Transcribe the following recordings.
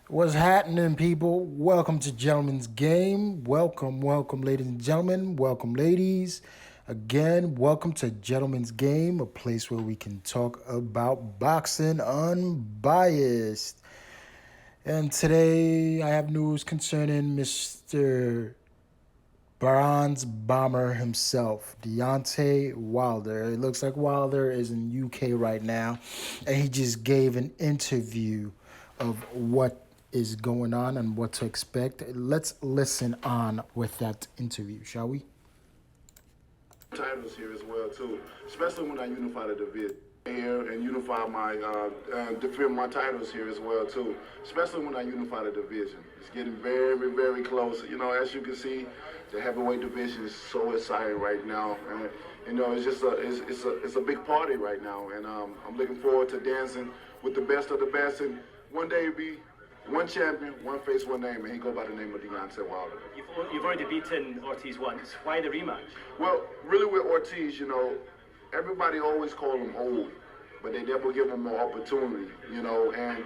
What's happening, people? Welcome to Gentlemen's Game. Welcome, ladies and gentlemen. Welcome, ladies. Again, welcome to Gentlemen's Game, a place where we can talk about boxing unbiased. And today I have news concerning Mr. Bronze Bomber himself, Deontay Wilder. It looks like Wilder is in UK right now, and he just gave an interview of what is going on and what to expect. Let's listen on with that interview, shall we? Titles here as well too, especially when I unify the division here and unify my defend my titles here as well too, especially when I unify the division. It's getting very close. You know, as you can see, the heavyweight division is so exciting right now, and you know it's just it's a big party right now, and I'm looking forward to dancing with the best of the best, and one day be one champion, one face, one name, and he go by the name of Deontay Wilder. You've already beaten Ortiz once. Why the rematch? Well, really with Ortiz, you know, everybody always call him old, but they never give him more opportunity, you know, and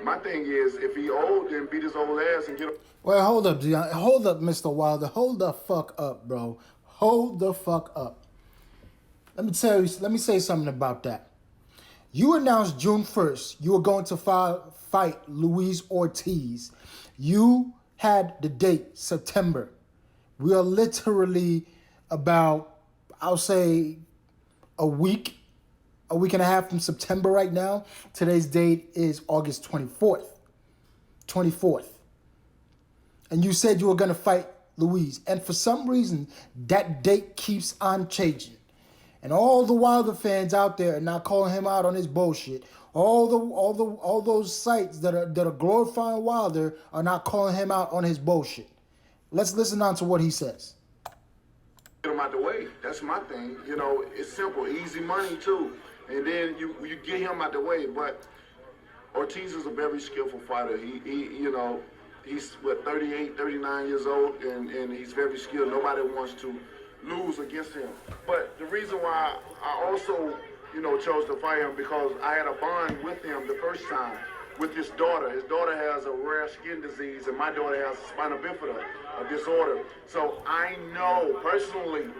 my thing is, if he old, then beat his old ass and get him. Well, hold up, hold up, Mr. Wilder. Hold the fuck up, bro. Hold the fuck up. Let me say something about that. You announced June 1st you were going to fight Luis Ortiz. You had the date, September. We are literally about, I'll say, a week and a half from September right now. Today's date is August 24th. 24th. And you said you were going to fight Luis. And for some reason, that date keeps on changing. And all the Wilder fans out there are not calling him out on his bullshit. All those sites that are glorifying Wilder are not calling him out on his bullshit. Let's listen on to what he says. Get him out the way. That's my thing. You know, it's simple, easy money too. And then you get him out the way. But Ortiz is a very skillful fighter. He you know, he's 38, 39 years old, and he's very skilled. Nobody wants to lose against him. But the reason why I also, you know, chose to fight him because I had a bond with him the first time with his daughter. His daughter has a rare skin disease, and my daughter has spina bifida, a disorder. So I know personally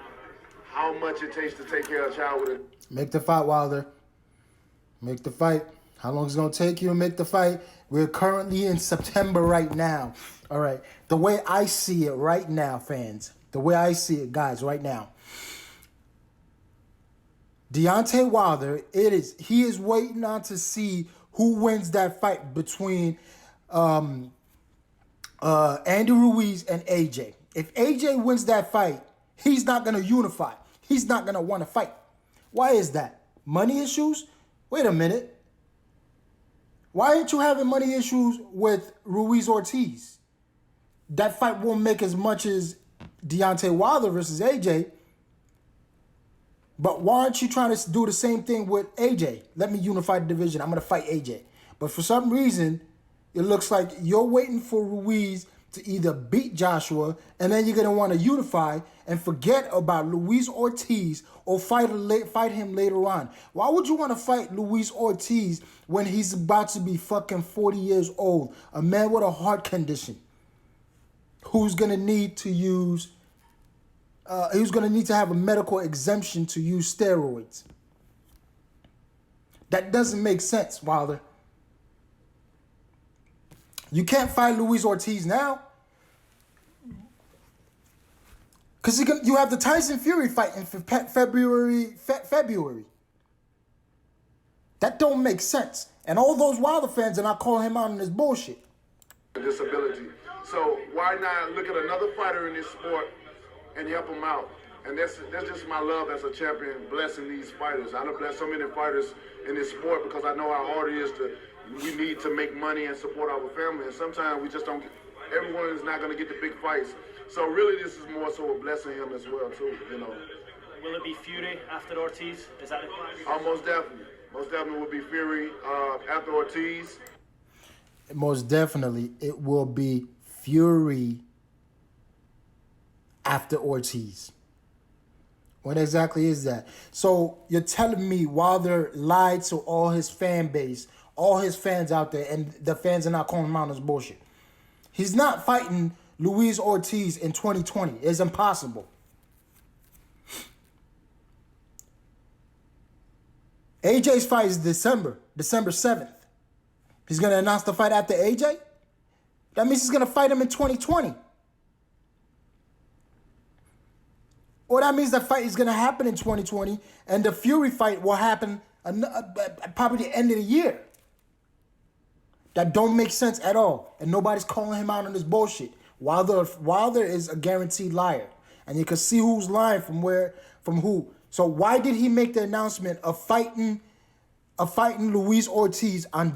how much it takes to take care of a child with a... Make the fight, Wilder. Make the fight. How long is it going to take you to make the fight? We're currently in September right now. All right. The way I see it right now, fans. The way I see it, guys, right now. Deontay Wilder, he is waiting on to see who wins that fight between Andy Ruiz and AJ. If AJ wins that fight, he's not going to unify. He's not going to want to fight. Why is that? Money issues? Wait a minute. Why aren't you having money issues with Luis Ortiz? That fight won't make as much as Deontay Wilder versus AJ. But why aren't you trying to do the same thing with AJ? Let me unify the division. I'm going to fight AJ. But for some reason, it looks like you're waiting for Ruiz to either beat Joshua, and then you're going to want to unify and forget about Luis Ortiz or fight him later on. Why would you want to fight Luis Ortiz when he's about to be fucking 40 years old? A man with a heart condition who's going to need to use... He's going to need to have a medical exemption to use steroids. That doesn't make sense, Wilder. You can't fight Luis Ortiz now. Because you have the Tyson Fury fight in February. That don't make sense. And all those Wilder fans are not calling him out on this bullshit. Disability. So why not look at another fighter in this sport and help them out? And that's just my love as a champion, blessing these fighters. I done blessed so many fighters in this sport because I know how hard it is we need to make money and support our family. And sometimes we just don't get, everyone is not going to get the big fights. So really this is more so a blessing him as well too, you know. Will it be Fury after Ortiz? Is that the plan? Most definitely. Most definitely will be Fury after Ortiz. Most definitely it will be Fury after Ortiz. What exactly is that? So you're telling me Wilder lied to all his fan base all his fans out there, and the fans are not calling him out on this bullshit. He's not fighting Luis Ortiz in 2020. It's impossible. AJ's fight is December 7th. He's going to announce the fight after AJ? That means he's going to fight him in 2020. Or that means the fight is going to happen in 2020, and the Fury fight will happen probably the end of the year. That don't make sense at all. And nobody's calling him out on this bullshit. Wilder is a guaranteed liar. And you can see who's lying from who. So why did he make the announcement of fighting Luis Ortiz on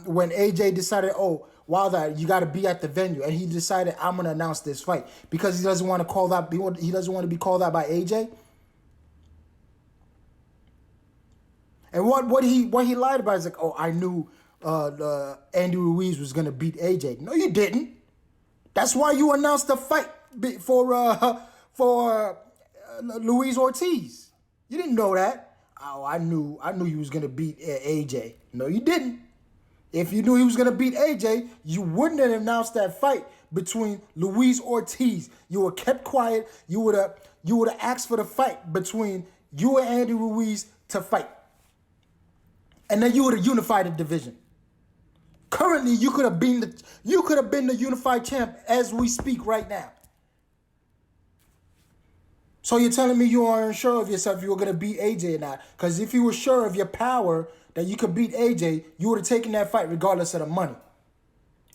when AJ decided, oh, Wilder, you got to be at the venue, and he decided, I'm gonna announce this fight because he doesn't want to call that. He doesn't want to be called out by AJ. And what he lied about is like, oh, I knew Andy Ruiz was gonna beat AJ. No, you didn't. That's why you announced the fight for Luis Ortiz. You didn't know that. Oh, I knew you was gonna beat AJ. No, you didn't. If you knew he was gonna beat AJ, you wouldn't have announced that fight between Luis Ortiz. You would have kept quiet. You would have asked for the fight between you and Andy Ruiz to fight, and then you would have unified the division. Currently, you could have been the unified champ as we speak right now. So you're telling me you aren't sure of yourself you were going to beat AJ or not? Because if you were sure of your power that you could beat AJ, you would have taken that fight regardless of the money.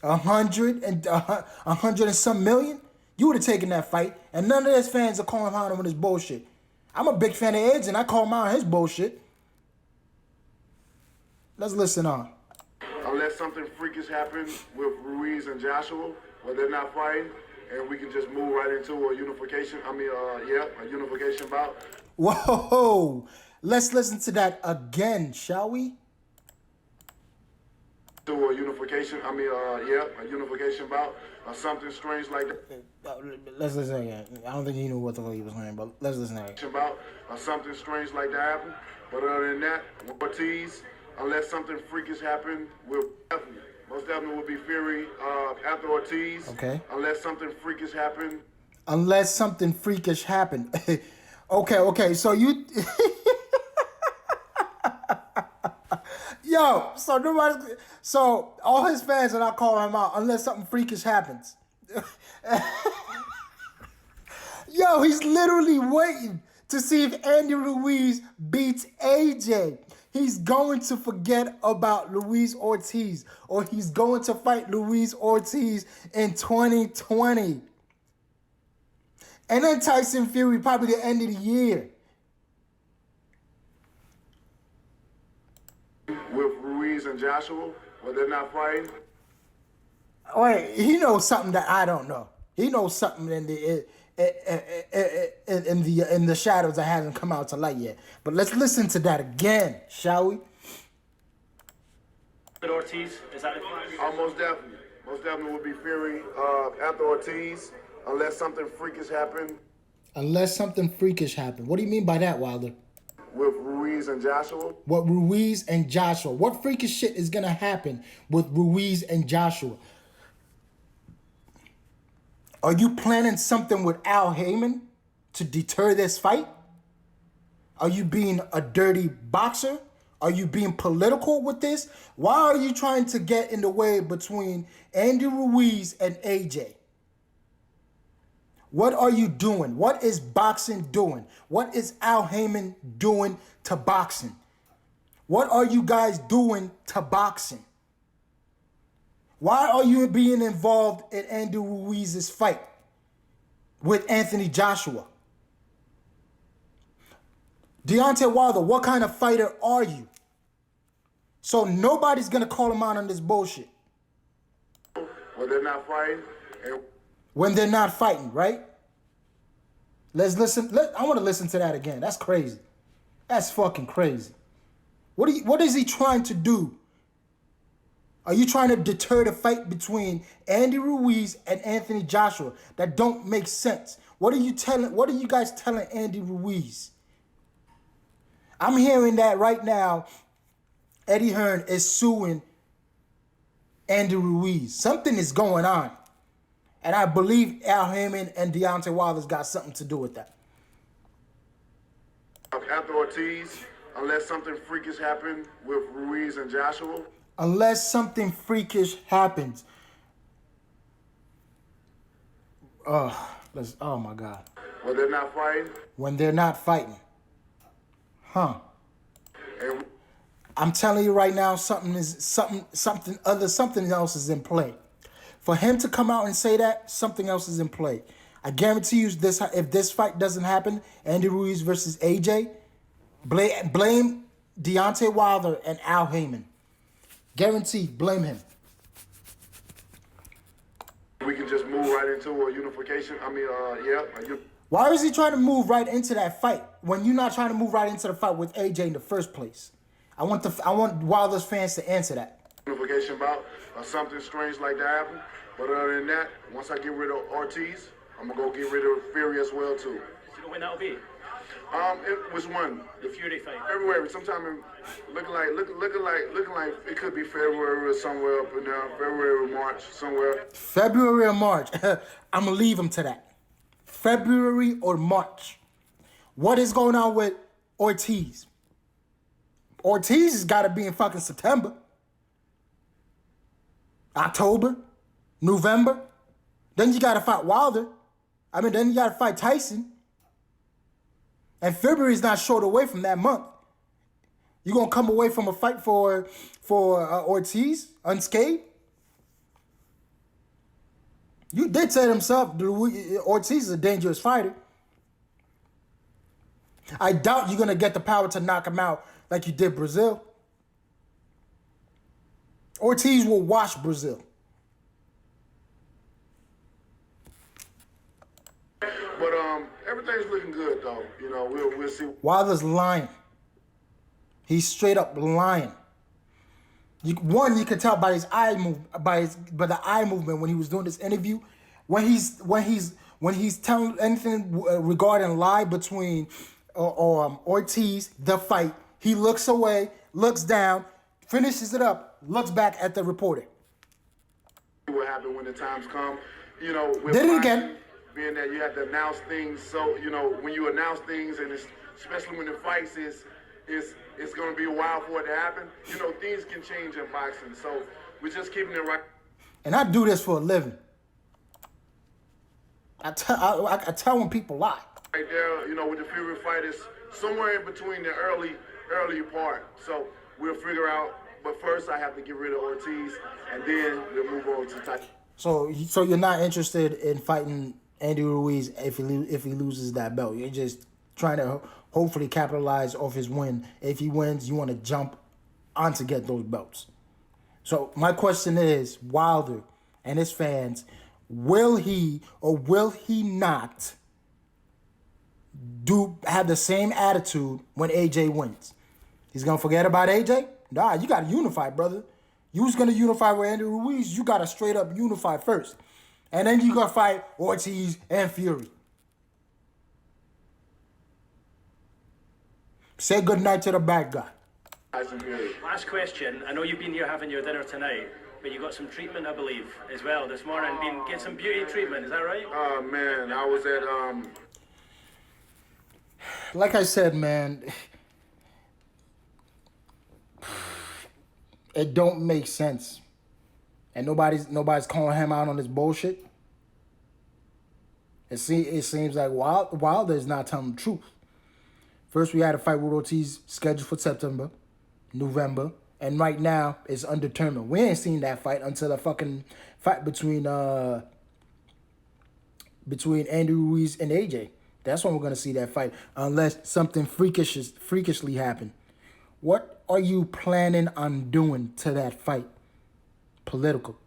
100 and some million? You would have taken that fight, and none of his fans are calling him out on his bullshit. I'm a big fan of Edge, and I call him out on his bullshit. Let's listen on. Unless something freakish happens with Ruiz and Joshua, where they're not fighting, and we can just move right into a unification. A unification bout. Whoa! Let's listen to that again, shall we? To a unification. A unification bout or something strange like that. Let's listen again. I don't think he knew what the fuck he was saying, but let's listen again. About or something strange like that happen. But other than that, Ortiz, unless something freakish happen, most definitely will be Fury after Ortiz. Okay. Unless something freakish happen. Unless something freakish happen. Okay. So you... Yo, so all his fans are not calling him out unless something freakish happens. Yo, he's literally waiting to see if Andy Ruiz beats AJ. He's going to forget about Luis Ortiz, or he's going to fight Luis Ortiz in 2020. And then Tyson Fury probably the end of the year. With Ruiz and Joshua, where they're not fighting. Wait, he knows something that I don't know. He knows something in the shadows that hasn't come out to light yet. But let's listen to that again, shall we? Ortiz, is that the plan? Most definitely. Most definitely will be Fury after Ortiz, unless something freakish happen. Unless something freakish happen. What do you mean by that, Wilder? With Ruiz and Joshua. What Ruiz and Joshua? What freakish shit is gonna happen with Ruiz and Joshua? Are you planning something with Al Heyman to deter this fight? Are you being a dirty boxer? Are you being political with this? Why are you trying to get in the way between Andy Ruiz and AJ? What are you doing? What is boxing doing? What is Al Heyman doing to boxing? What are you guys doing to boxing? Why are you being involved in Andy Ruiz's fight with Anthony Joshua? Deontay Wilder, what kind of fighter are you? So nobody's going to call him out on this bullshit. When they're not fighting. When they're not fighting, right? Let's listen. I want to listen to that again. That's crazy. That's fucking crazy. What is he trying to do? Are you trying to deter the fight between Andy Ruiz and Anthony Joshua? That don't make sense. What are you guys telling Andy Ruiz? I'm hearing that right now Eddie Hearn is suing Andy Ruiz. Something is going on. And I believe Al Haymon and Deontay Wilder's got something to do with that. After Ortiz, unless something freakish happened with Ruiz and Joshua. Unless something freakish happens. Oh my God. Well, they're not fighting. When they're not fighting. Huh. And I'm telling you right now, something else is in play. For him to come out and say that, something else is in play. I guarantee you, if this fight doesn't happen, Andy Ruiz versus AJ, blame Deontay Wilder and Al Haymon. Guaranteed, blame him. we can just move right into a unification. Why is he trying to move right into that fight when you're not trying to move right into the fight with AJ in the first place? I want Wilder's fans to answer that. Unification bout or something strange like that happen. But other than that, once I get rid of Ortiz, I'm gonna go get rid of Fury as well too. So you know when that'll be? Which one? The Fury fight. February. Sometime looking like it could be February or somewhere up in there. February or March somewhere. February or March. I'm gonna leave him to that. February or March. What is going on with Ortiz? Ortiz has got to be in fucking September, October, November. Then you got to fight Wilder. Then you got to fight Tyson. And February's not short away from that month. You gonna come away from a fight for Ortiz unscathed? You did say it himself, Ortiz is a dangerous fighter. I doubt you're gonna get the power to knock him out like you did Brazil. Ortiz will wash Brazil. But everything's looking good though. You know, we'll see. Wilder's lying. He's straight up lying. You can tell by his eye by the eye movement when he was doing this interview, when he's telling anything regarding lie between Ortiz, the fight, he looks away, looks down, finishes it up, looks back at the reporter. What happened when the times come? You know, with did it again. Being that you have to announce things, so you know when you announce things, and especially when the fights it's going to be a while for it to happen. You know, things can change in boxing, so we're just keeping it right. And I do this for a living. I tell when people lie. Right there, you know, with the Fury fight is somewhere in between the early part. So we'll figure out. But first, I have to get rid of Ortiz, and then we'll move over to Tyson. So you're not interested in fighting Andy Ruiz if he loses that belt. You're just trying to hopefully capitalize off his win. If he wins, you want to jump on to get those belts. So my question is, Wilder and his fans, will he or will he not have the same attitude when AJ wins? He's going to forget about AJ? Nah, you got to unify, brother. You was going to unify with Andy Ruiz. You got to straight up unify first. And then you got to fight Ortiz and Fury. Say goodnight to the bad guy. Last question. I know you've been here having your dinner tonight, but you got some treatment, I believe, as well this morning. Get some beauty treatment, is that right? Oh, man, I was at... Like I said, man, it don't make sense. And nobody's calling him out on this bullshit. It seems like Wilder is not telling the truth. First, we had a fight with Ortiz scheduled for September, November, and right now it's undetermined. We ain't seen that fight until the fucking fight between Andy Ruiz and AJ. That's when we're gonna see that fight, unless something freakishly happen. What are you planning on doing to that fight? Political.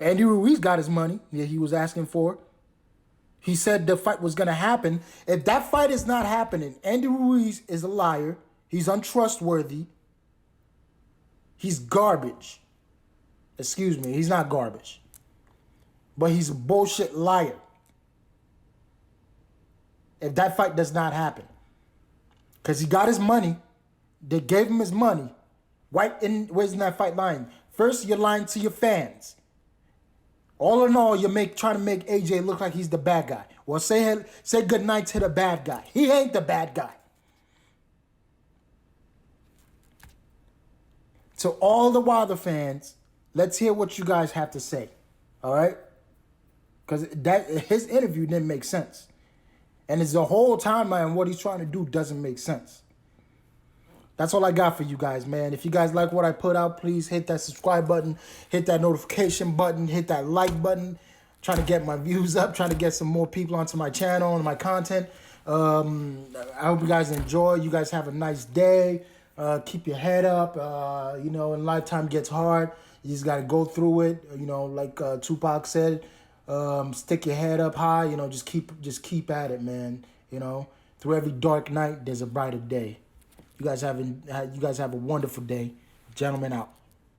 Andy Ruiz got his money that he was asking for. He said the fight was going to happen. If that fight is not happening, Andy Ruiz is a liar. He's untrustworthy. He's garbage. Excuse me, he's not garbage. But he's a bullshit liar. If that fight does not happen. Because he got his money. They gave him his money. Where's in that fight line? First, you're lying to your fans. All in all, you're trying to make AJ look like he's the bad guy. Well, say good night to the bad guy. He ain't the bad guy. To all the Wilder fans, let's hear what you guys have to say. All right? Because his interview didn't make sense. And it's the whole timeline, what he's trying to do doesn't make sense. That's all I got for you guys, man. If you guys like what I put out, please hit that subscribe button, hit that notification button, hit that like button. Trying to get my views up, trying to get some more people onto my channel and my content. I hope you guys enjoy. You guys have a nice day. Keep your head up. You know, when lifetime gets hard, you just got to go through it. You know, like Tupac said, stick your head up high. You know, just keep at it, man. You know, through every dark night, there's a brighter day. You guys have a wonderful day. Gentlemen out.